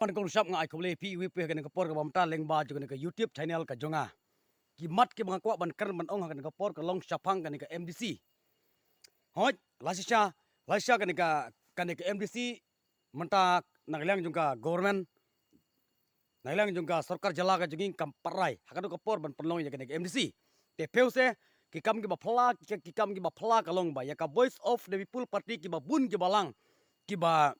pan kong sap nga ai khole pi wi pe kan ka por ka bam ta leng ba ju kan ka YouTube channel ka jonga ki mat ki bang kwa ban kar ban ong kan ka por ka long sapang kan ka MDC hoj lasisha kan ka MDC menta naglang jung ka government naglang jung ka sarkar jala ka junging kam parai hakadu ka por ban penlong ya kan ka MDC te peuse ki kam ki ba phla ka long ba ya ka voice of the people party ki ba bun ki balang ki ba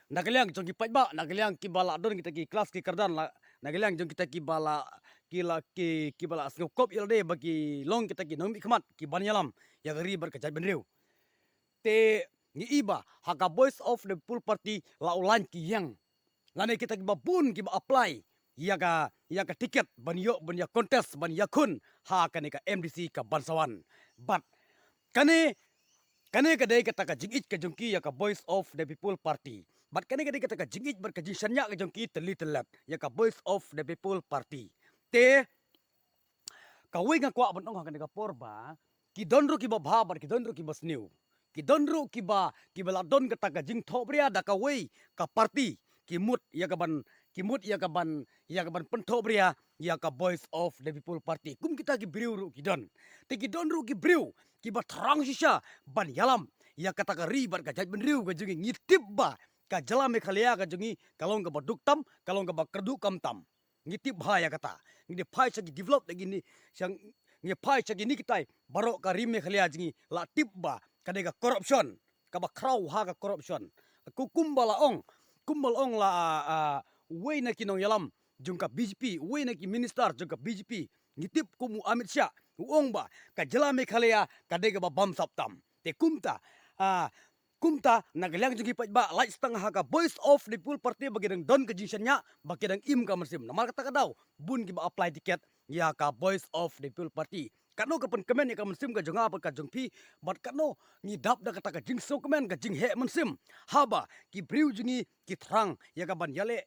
nagaliang jong ki pajba nagaliang ki bala don kita ki kelas ki kardan la nagaliang jong kita ki bala ki bala skop ilde bagi long kita ki nomi khmat ki banyalam ya gari ber ka benriu te ni iba haka voice of the people party la ulan ki yang lane kita ki babun ki ba apply ya ka tiket ban ya contest ban ya kun ha ka MDC ka bansawan but kane kadai kata ka jingit ka jongki ya ka voice of the people party but kadai kata ka jingit ber ka jinsanya ka jongki teli telat ya ka voice of the people party te ka wi nga kwa ban ong ka porba ki donru ki ba bha bar ki donru ki basniu ki donru ki ba la don kata ka jing thobria da ka wi ka party ki mut ya ka ban pentobria ya ka voice of the people party kum kita ki briu ru ki don te ki don ru ki briu ki ba tharang sisa ban yalam ya kata ka ribat ka jaj ben riu ka jungi ngitip ba ka jala me khalia ka jungi kalong ka baduk tam kalong ka bakerdu kam tam ngitip ba ya kata ngide phai sa ki develop lagi ni sang nge phai sa ni kitai barok ka rim me khalia jungi la tip ba ka de ka corruption ka ba kraw ha ka corruption ku kumbal ong la we na kinong yalam jungka BJP we na ki minister jungka BJP ngitip kumu Amit Shah uong ba ka jala me khalea ka de ba bam saptam te kumta nagalang jungi pajba light setengah ka voice of the people party bagi dang don kejisanya bagi dang im ka mersim namar kata ka daw bun ki ba apply tiket ya ka voice of the people party kano ka pen kemen ya ka mersim ka jonga apa ka jongpi bat kano ni dap da kata ka jing so kemen ka jing he mersim haba ki briu jungi ki thrang ya ka ban yale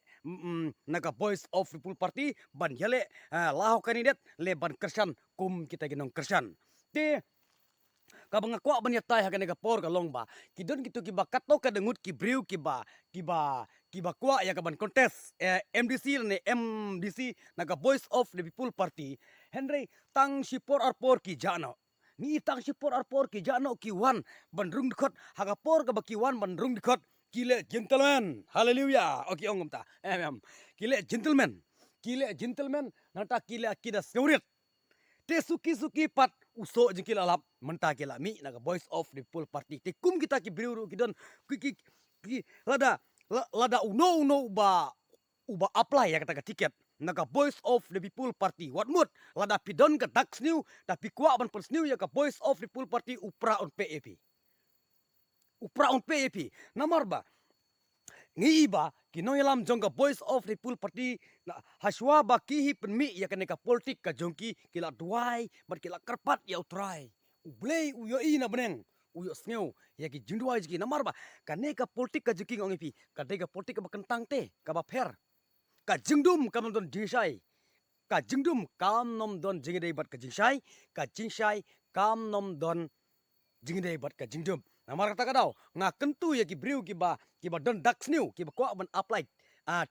naga voice of the people party ban yale laho kandidat le ban kersan kum kita ginong kersan te kabang kwa ban yatai hakan ka por ka long ba kidon gitu ki ba kato ka dengut ki briu ki ba kwa ya ka ban contest MDC ne MDC naga voice of the people party Henry tang sipor arpor ki jano ni tang sipor arpor ki jano ki wan ban rung dikot haga por ka ba ki wan ban rung dikot kile gentleman hallelujah oke ongom ta kile gentleman nata kile akida seurit te suki pat uso jengkil alap menta kila mi naga voice of the people party te kum kita ki briuru ki don ki lada uno uba apply ya kata tiket naga voice of the people party what mood lada pidon ka tax new tapi kwa ban pers new ya ka voice of the people party upra on PAP namar ba ngi ba kinoyalam jongka voice of the people party haswa ba ki penmi ya ka politik ka jongki kila duai bar kila karpat ya utrai ublei uyo ina beneng uyo sneu ya ki jindua ji namar ba ka politik ka jiki ngongi ka politik ka kentang te ka ba fair ka jingdum kam don jingsai ka jingdum kam nom don jingdei bat ka jingsai kam nom don jingdei bat ka jingdum namar kata kadau nga kentu ya ki briu ki ba don dax new ki ba kwa ban apply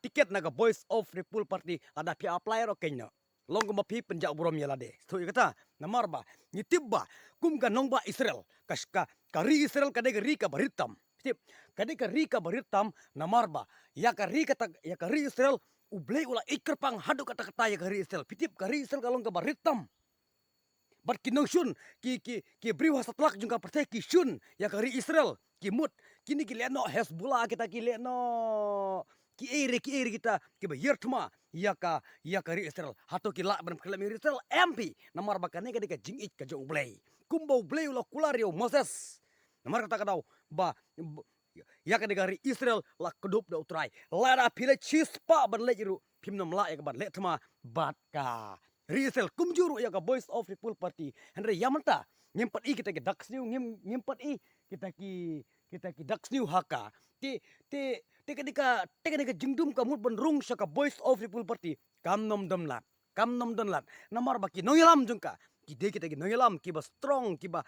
tiket naga voice of the people party ada pi apply ro kenya long ma pi penjak burom ya lade tu kata namar ba ni tibba kum ka nong ba Israel ka ri Israel ka de ri ka baritam tip ka de ri ka baritam namar ba ya ka ri Israel ublei ula ikerpang hadu kata ya ka ri Israel pitip ka ri Israel kalong ka baritam bat kinong shun ki briu hasatlak jungka percaya ki shun ya kari Israel ki mut kini ki leno Hezbollah kita ki leno ki ere kita ki ba yertma ya kari Israel hato ki la ban kelam Israel MP namar bakane ka jingit ka jong blay kumbo blay ulo kulario Moses namar kata kadau ba ya kari Israel la kedup da utrai lara pile chispa ban lejiru pimnom la ya ban letma bat ka Risel kumjuru ya ka voice of the people party Henry yamanta nyempat i kita ki dax new nyempat i kita ki dax new haka te ka jingdum ka mut benrung sa ka voice of the people party kam nom don lat namar baki noyalam jungka kita ki noyalam ki ba strong ki ba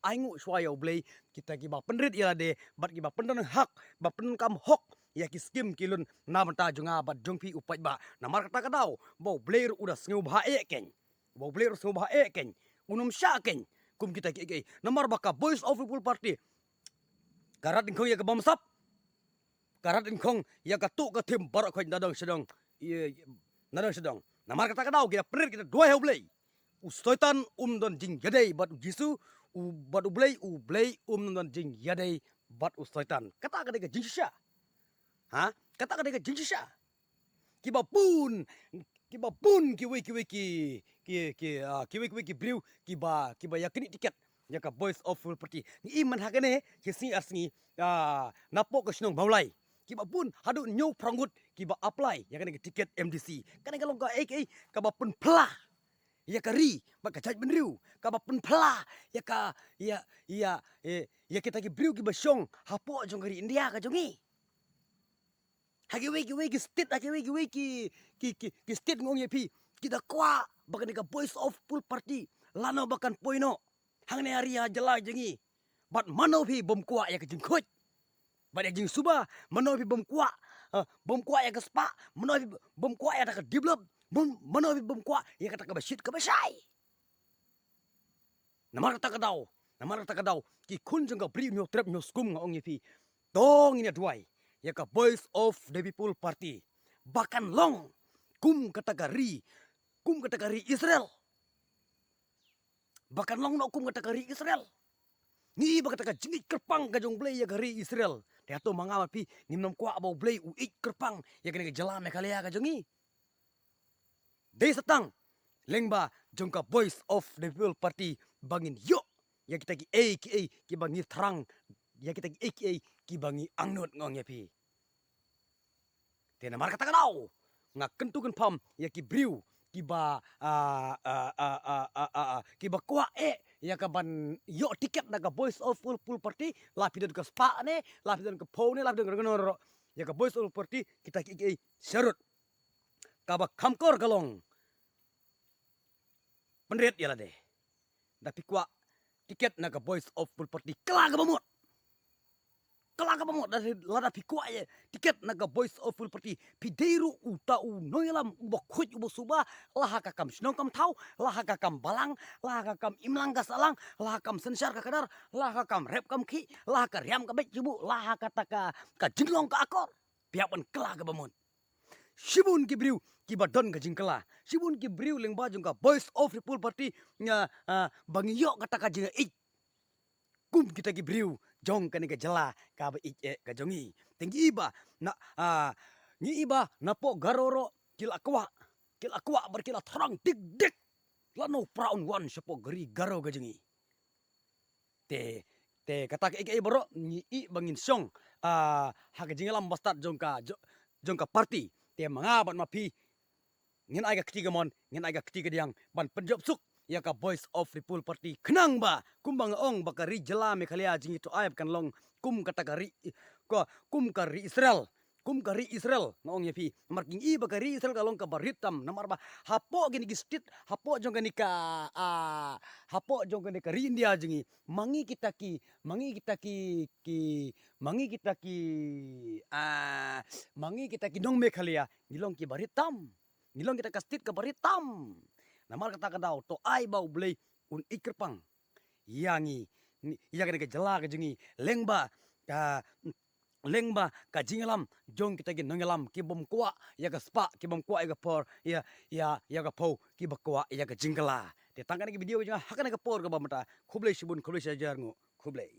aingu swaya blay kita ki ba penrit ya de bat ki ba pendan hak ba pendan kam hok ya ki skim kilun namanta junga bat jongpi upai ba namar kata kadau bau blair udah sngu bha eken bau blair sngu bha eken unum sya ken kum kita ki namar baka Voice of People Party karat ingkong ya ke bamsap karat ingkong ya ka tu ka tim barak khoi nadang sedang nadang sedang namar kata kadau kita perir kita dua heblei ustoitan don jing yadei bat jisu bat ublei don jing yadei bat ustoitan kata kada ke jingsha ha kata kada ke jingsha kiba pun kiwi briu kiba yakini tiket yaka Voice of Full Party ni iman hakane kisi asni napok ke snong baulai kiba pun hadu nyu prangut kiba apply yakane ke tiket MDC kana kalong ka kaba pun plah yaka ri baka jaj benriu kaba pun plah yaka ya kita ki briu kiba syong hapo jong kari India ka jongi hagi state ki state ngong yepi kita kwa baka ka Voice of Full Party lano bakan poino hang ne hari jala jengi bat mano phi bom kwa ya ke jingkhoj bat ya jing suba mano phi bom kwa ya ke spa mano phi bom kwa ya ka develop mano phi bom kwa ya ka basit ka basai namar ta kadau ki kun jeng ka bri nyo trap nyo skum ngong yepi tong ini duai ya ka Voice of the People Party bahkan long kum kategori Israel bahkan long no kum kategori Israel ni bakata ka jingit kerpang ka jong blay ya gari Israel dia to mangamat pi nimnom kwa abau blay uik kerpang ya kene jala me kalea ka jongi dei satang lengba jong ka Voice of the People Party bangin yo ya kita ki AKA ki bangi terang ya kita ki AKA ki bangi angnut ngong ya pi tena mar kata kadau ngak kentukan pam ya ki briu kiba kwa ya kaban yo tiket naga Voice of Full Party lapidan ke spa ne lapidan ke pau ne lapidan ke nor ya ka Voice of Party kita ki syarut kaba kamkor galong penret ya lade tapi kwa tiket naga Voice of Full Party kelaga bamut dari lada pikwa ya tiket naga Voice of Full Party pideiru utau noilam ubakhuj ubusuba laha kakam snong kam thau laha kakam balang laha kakam imlang gasalang laha kam sensar ka kadar laha kakam rep kam ki laha ka riam ka bet jubu laha kata ka jinglong ka akor piapan kela ka bamun Shibun ki briu ki badon ka jingkela Shibun ki briu leng bajung ka Voice of Full Party nya bangiyo kata ka jinga kum kita ki briu jong kani ka jala ka ba ka jongi tinggi iba na ni iba napo garoro kila kwa berkila terang dik lano praun wan sepo gari garo ka jongi te kata ka boro ni i bangin song ha ka jingalam bastat jong ka party te mangabat mapi ngin ai ka ketiga mon ngin ai ka ketiga diang ban penjob suk ya ka Voice of People Party kenang ba kumbang ong bakari jela me khalia jingi to ayap kan long kum kategori kum kari Israel ngong yepi marking i bakari Israel kalong ka baritam namar ba hapo gini gistit hapo jong gani ka India jingi mangi kita ki dong me khalia ngilong ki baritam ngilong kita kastit ka baritam namar kata kadau to ai bau blei un ikerpang yangi ya kene ke jela ke jengi lengba ka jingalam jong kita ki nongelam ki bom kwa ya ka spa ki bom kwa ya ka por ya ka pau ki bakwa ya ka jingala te tangkan ki video jang hakane ka por ka bamata khublei sibun khublei sajarngu khublei